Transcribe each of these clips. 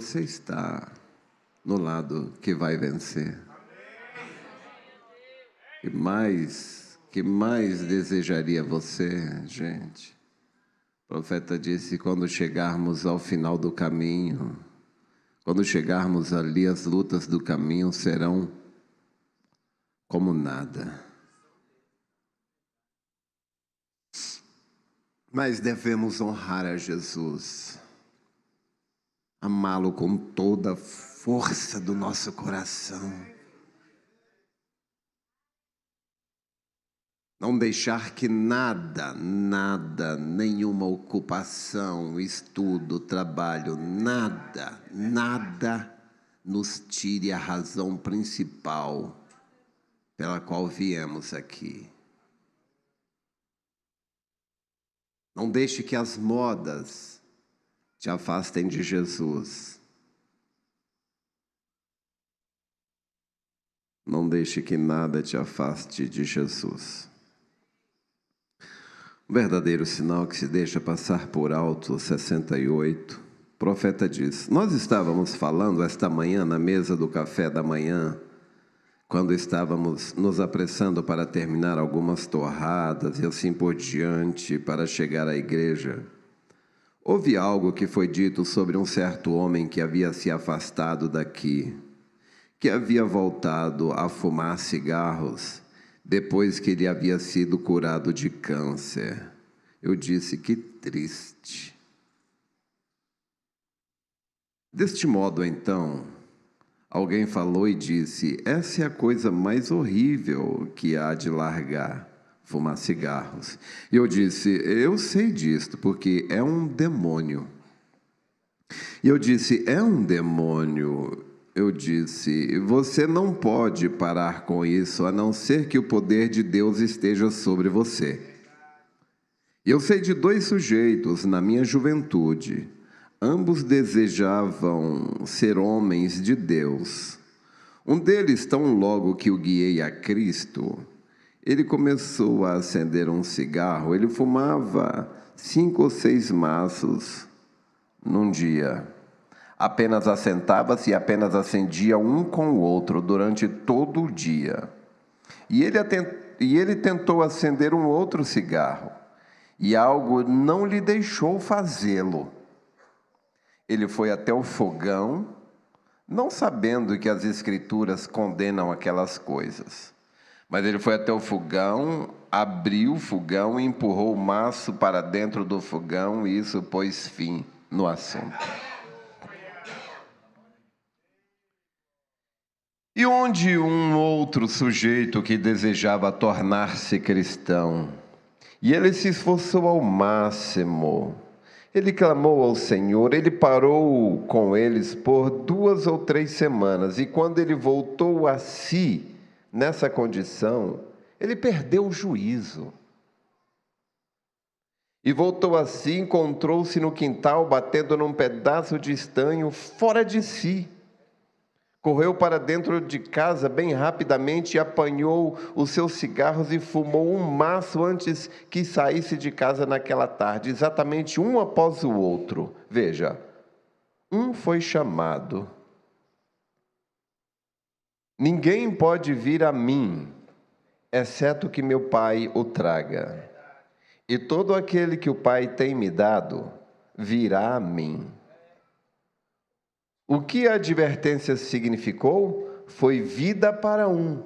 você está no lado que vai vencer. Que mais desejaria você, gente? O profeta disse: quando chegarmos ao final do caminho, quando chegarmos ali, as lutas do caminho serão como nada. Mas devemos honrar a Jesus, amá-lo com toda a força do nosso coração. Não deixar que nada, nenhuma ocupação, estudo, trabalho, nada nos tire a razão principal pela qual viemos aqui. Não deixe que as modas te afastem de Jesus. Não deixe que nada te afaste de Jesus. O verdadeiro sinal que se deixa passar por alto, 68, o profeta diz: nós estávamos falando esta manhã na mesa do café da manhã, quando estávamos nos apressando para terminar algumas torradas e assim por diante para chegar à igreja. Houve algo que foi dito sobre um certo homem que havia se afastado daqui, que havia voltado a fumar cigarros depois que ele havia sido curado de câncer. Eu disse: que triste. Deste modo, então, alguém falou e disse: essa é a coisa mais horrível que há de largar, fumar cigarros. E eu disse: eu sei disto, porque é um demônio. E eu disse: é um demônio. Eu disse: você não pode parar com isso, a não ser que o poder de Deus esteja sobre você. E eu sei de dois sujeitos na minha juventude. Ambos desejavam ser homens de Deus. Um deles, tão logo que o guiei a Cristo, ele começou a acender um cigarro. Ele fumava 5 ou 6 maços num dia. Apenas assentava-se e apenas acendia um com o outro durante todo o dia. E ele tentou acender um outro cigarro, e algo não lhe deixou fazê-lo. Ele foi até o fogão, não sabendo que as Escrituras condenam aquelas coisas. Mas ele foi até o fogão, abriu o fogão e empurrou o maço para dentro do fogão, e isso pôs fim no assunto. E onde um outro sujeito que desejava tornar-se cristão, e ele se esforçou ao máximo, ele clamou ao Senhor, ele parou com eles por 2 ou 3 semanas, e quando ele voltou a si, nessa condição, ele perdeu o juízo. E voltou a si, encontrou-se no quintal, batendo num pedaço de estanho, fora de si. Correu para dentro de casa bem rapidamente e apanhou os seus cigarros e fumou um maço antes que saísse de casa naquela tarde, exatamente um após o outro. Veja, um foi chamado. Ninguém pode vir a mim, exceto que meu Pai o traga. E todo aquele que o Pai tem me dado, virá a mim. O que a advertência significou foi vida para um.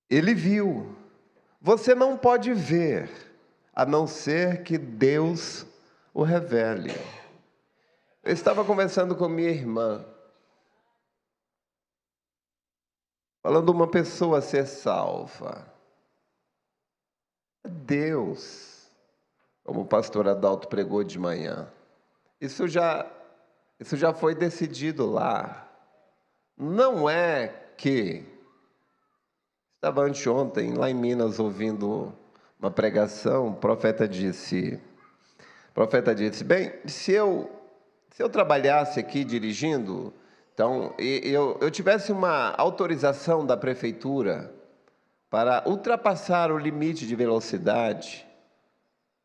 Ele viu. Você não pode ver, a não ser que Deus o revele. Eu estava conversando com minha irmã, falando de uma pessoa ser salva. Deus, como o pastor Adalto pregou de manhã. Isso já foi decidido lá. Não é que... Estava anteontem lá em Minas ouvindo uma pregação, o profeta disse, bem, se eu trabalhasse aqui dirigindo, então, e eu tivesse uma autorização da prefeitura para ultrapassar o limite de velocidade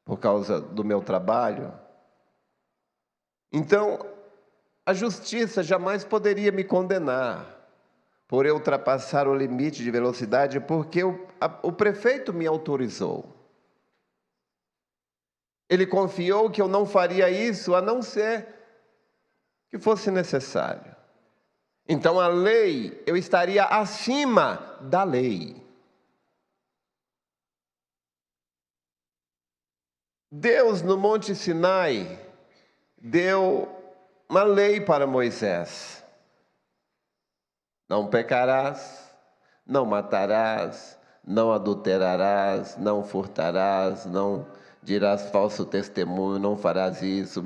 por causa do meu trabalho, Então, a justiça jamais poderia me condenar por eu ultrapassar o limite de velocidade, porque o prefeito me autorizou. Ele confiou que eu não faria isso, a não ser que fosse necessário. Então, a lei, eu estaria acima da lei. Deus, no Monte Sinai, deu uma lei para Moisés. Não pecarás, não matarás, não adulterarás, não furtarás, não dirás falso testemunho, não farás isso.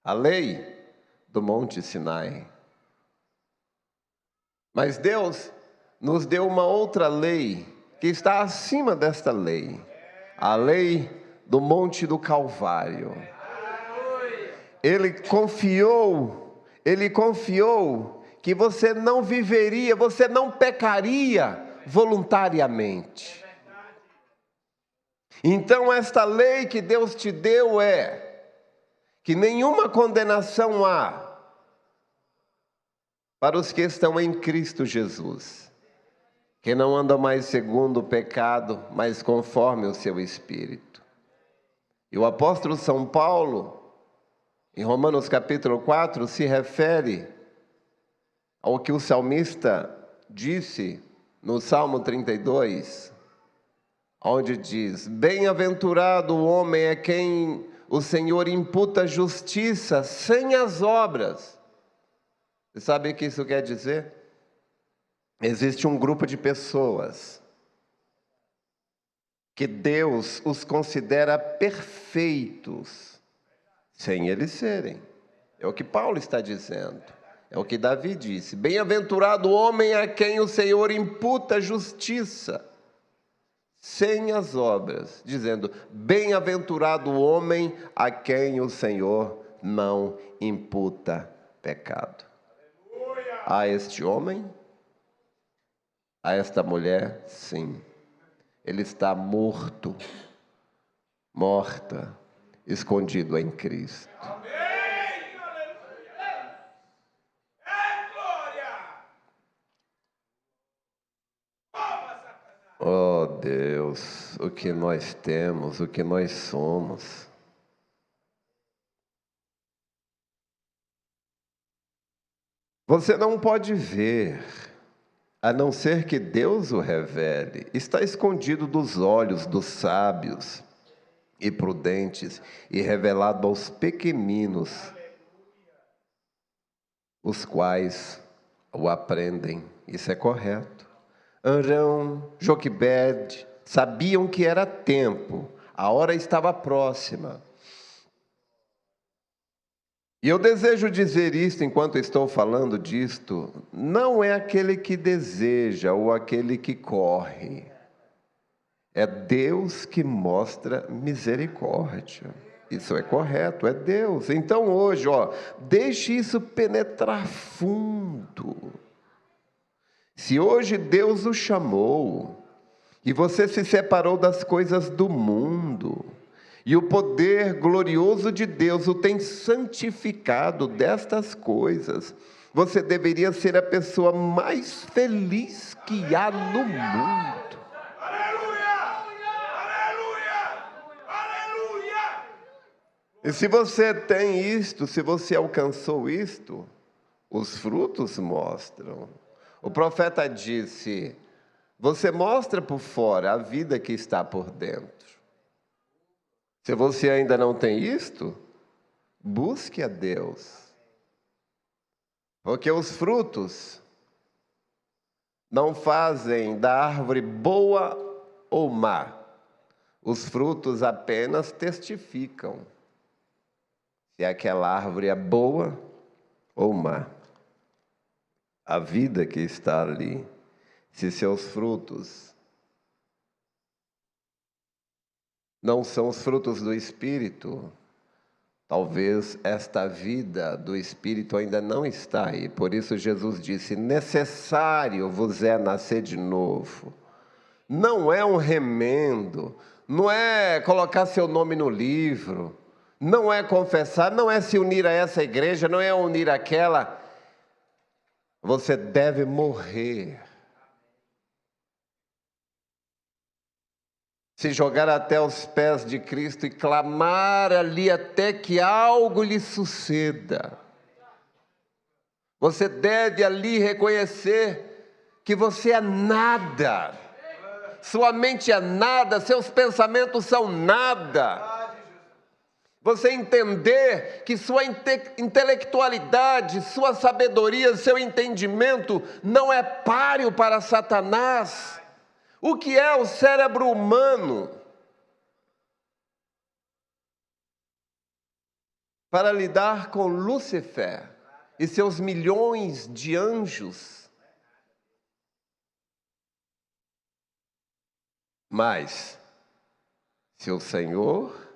A lei do Monte Sinai. Mas Deus nos deu uma outra lei que está acima desta lei. A lei do Monte do Calvário. Ele confiou que você não viveria, você não pecaria voluntariamente. Então, esta lei que Deus te deu é que nenhuma condenação há para os que estão em Cristo Jesus, que não andam mais segundo o pecado, mas conforme o seu Espírito. E o apóstolo São Paulo, em Romanos capítulo 4, se refere ao que o salmista disse no Salmo 32, onde diz: bem-aventurado o homem a quem o Senhor imputa justiça sem as obras. Você sabe o que isso quer dizer? Existe um grupo de pessoas que Deus os considera perfeitos, sem eles serem. É o que Paulo está dizendo. É o que Davi disse: bem-aventurado o homem a quem o Senhor imputa justiça, sem as obras, dizendo: bem-aventurado o homem a quem o Senhor não imputa pecado. A este homem, a esta mulher, sim, ele está morto, morta, escondido em Cristo. Oh Deus, o que nós temos, o que nós somos. Você não pode ver, a não ser que Deus o revele. Está escondido dos olhos dos sábios e prudentes e revelado aos pequeninos, os quais o aprendem. Isso é correto. Arão, Joquebed sabiam que era tempo, a hora estava próxima. E eu desejo dizer isto enquanto estou falando disto: não é aquele que deseja ou aquele que corre, é Deus que mostra misericórdia. Isso é correto, é Deus. Então hoje, deixe isso penetrar fundo. Se hoje Deus o chamou, e você se separou das coisas do mundo, e o poder glorioso de Deus o tem santificado destas coisas, você deveria ser a pessoa mais feliz que há no mundo. E se você tem isto, se você alcançou isto, os frutos mostram. O profeta disse: você mostra por fora a vida que está por dentro. Se você ainda não tem isto, busque a Deus. Porque os frutos não fazem da árvore boa ou má. Os frutos apenas testificam se aquela árvore é boa ou má. A vida que está ali, se seus frutos não são os frutos do Espírito, talvez esta vida do Espírito ainda não está aí. Por isso Jesus disse: necessário vos é nascer de novo. Não é um remendo, não é colocar seu nome no livro, não é confessar, não é se unir a essa igreja, não é unir àquela. Você deve morrer. Se jogar até os pés de Cristo e clamar ali até que algo lhe suceda. Você deve ali reconhecer que você é nada. Sua mente é nada, seus pensamentos são nada. Você entender que sua intelectualidade, sua sabedoria, seu entendimento não é páreo para Satanás. O que é o cérebro humano para lidar com Lúcifer e seus milhões de anjos? Mas, se o Senhor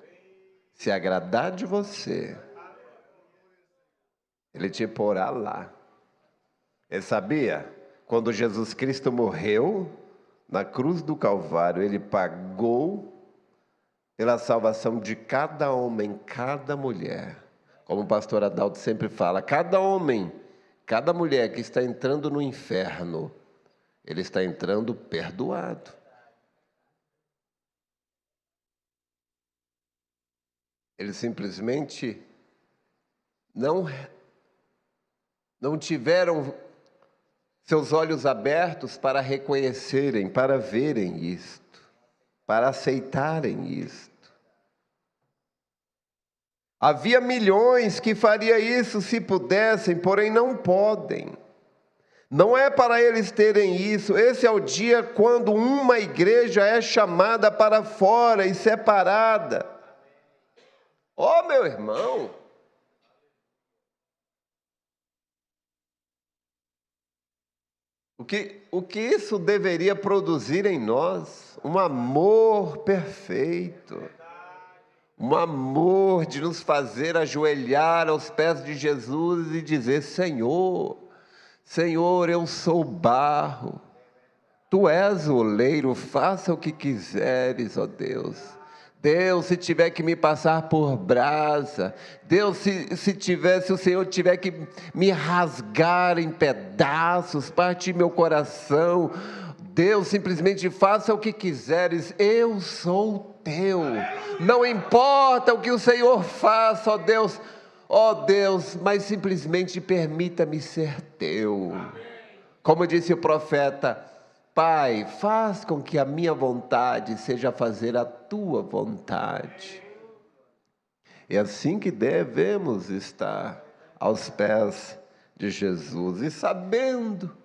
se agradar de você, Ele te porá lá. Ele sabia? Quando Jesus Cristo morreu na cruz do Calvário, Ele pagou pela salvação de cada homem, cada mulher. Como o pastor Adalto sempre fala, cada homem, cada mulher que está entrando no inferno, ele está entrando perdoado. Eles simplesmente não tiveram seus olhos abertos para reconhecerem, para verem isto, para aceitarem isto. Havia milhões que faria isso se pudessem, porém não podem. Não é para eles terem isso. Esse é o dia quando uma igreja é chamada para fora e separada. Oh, meu irmão! O que isso deveria produzir em nós? Um amor perfeito. Um amor de nos fazer ajoelhar aos pés de Jesus e dizer: Senhor, Senhor, eu sou barro, Tu és o oleiro, faça o que quiseres, ó Deus. Deus, se tiver que me passar por brasa, Deus, se o Senhor tiver que me rasgar em pedaços, partir meu coração, Deus, simplesmente faça o que quiseres, eu sou teu. Não importa o que o Senhor faça, ó Deus, mas simplesmente permita-me ser teu. Como disse o profeta: Pai, faz com que a minha vontade seja fazer a tua vontade. É assim que devemos estar aos pés de Jesus. E sabendo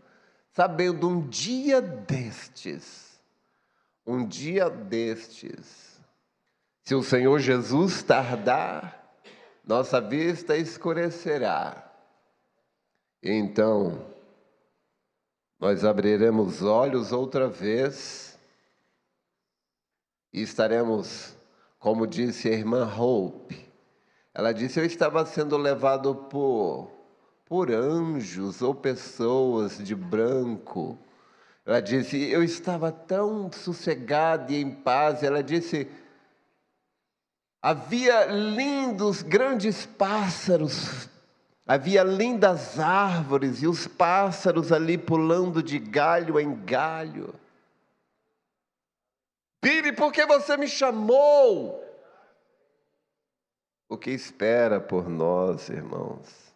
um dia destes, se o Senhor Jesus tardar, nossa vista escurecerá. Então, nós abriremos olhos outra vez e estaremos, como disse a irmã Hope, ela disse: eu estava sendo levado por anjos ou pessoas de branco. Ela disse: eu estava tão sossegada e em paz. Ela disse: havia lindos, grandes pássaros, havia lindas árvores e os pássaros ali pulando de galho em galho. Bibi, por que você me chamou? O que espera por nós, irmãos?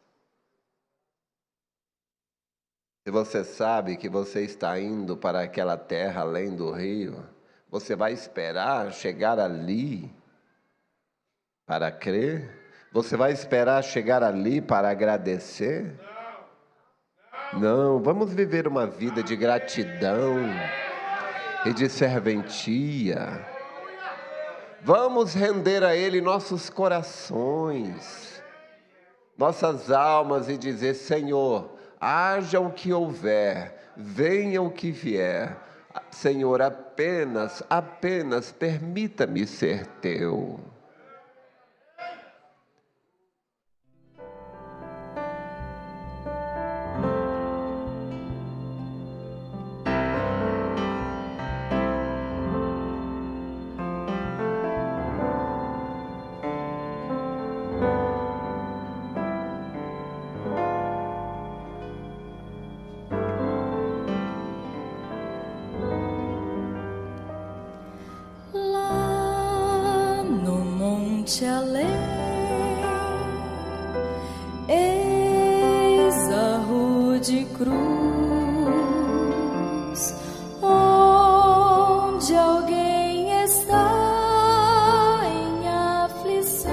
Se você sabe que você está indo para aquela terra além do rio, você vai esperar chegar ali para crer? Você vai esperar chegar ali para agradecer? Não, vamos viver uma vida de gratidão e de serventia. Vamos render a Ele nossos corações, nossas almas e dizer: Senhor, haja o que houver, venha o que vier, Senhor, apenas permita-me ser teu. monte além, eis a rude cruz, onde alguém está em aflição.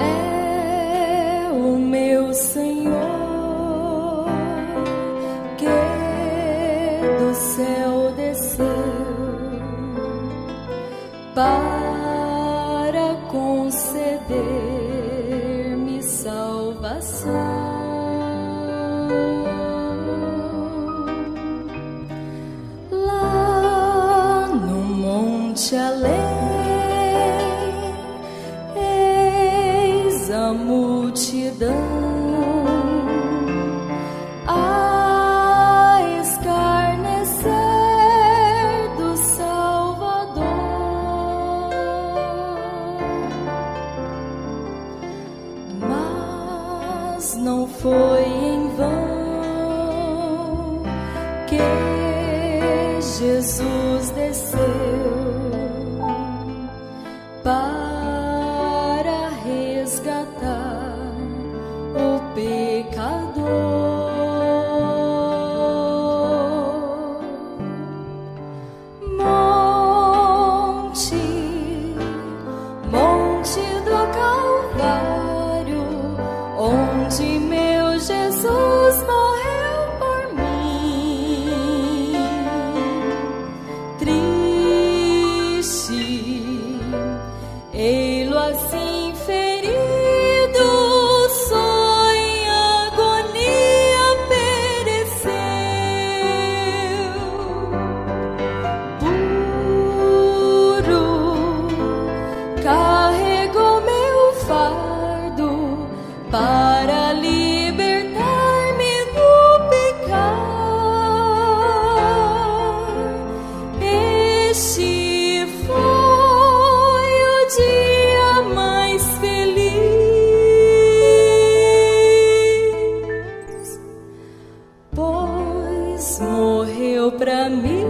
É o meu Senhor que do céu desceu para conceder-me salvação. Lá no monte além, eis a multidão a escarnecer do Salvador. Mas não foi em vão que Jesus desceu para resgatar o pecador. Monte do Calvário, onde meu Jesus morreu por mim. Triste, ei-lo assim ferido, só em agonia pereceu. Puro, carregou meu fardo para libertar-me do pecar. Este foi o dia mais feliz, pois morreu pra mim.